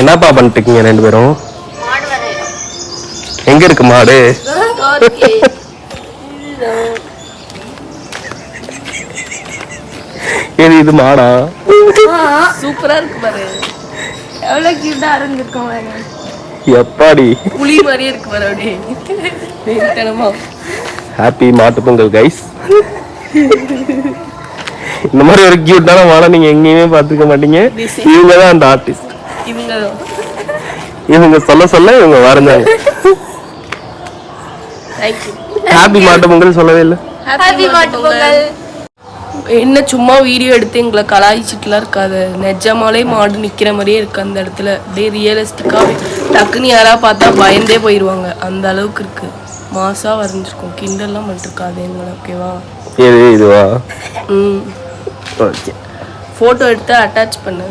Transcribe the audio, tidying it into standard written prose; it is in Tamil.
என்னப்பா பண்ணிட்டு இருக்கீங்க ரெண்டு பேரும்? எங்க இருக்கு மாடு? ஏது இது மாடா? சூப்பரா இருக்கு பாரு. எவ்வளவு கியூட்டா அரைஞ்சிருக்கோம் பாருங்க. எப்பாடி புலி மாதிரியே இருக்கு பாரு அப்படியே. வெறித்தனமா. ஹாப்பி மாட்டு பொங்கல் கைஸ். இந்த மாதிரி ஒரு கியூட்டான மாடை நீங்க எங்கேயுமே பார்த்துக்க மாட்டீங்க. இவங்க தான் அந்த ஆர்டிஸ்ட். இவங்க சொல்ல சொல்ல இவங்க வரைஞ்சாங்க. ஹாப்பி மாட்டு பொங்கல் சொல்லவே இல்லை. ஹாப்பி மாட்டு பொங்கல். என்ன சும்மா வீடியோ எடுத்து எங்களை கலாய்ச்சிட்டுலாம் இருக்காது. நிஜமாலே மாடு நிக்கிற மாதிரியே இருக்கு அந்த இடத்துல. அப்படியே ரியலிஸ்டிக்கா டக்குன்னு யாராவது பார்த்தா பயந்தே போயிடுவாங்க. அந்த அளவுக்கு இருக்கு. மாசா வரைஞ்சிருக்கோம். கிண்டல்லாம் பண்ணிருக்காது எங்களை. ஓகேவா? எது இதுவா? போட்டோ எடுத்து அட்டாச் பண்ணு.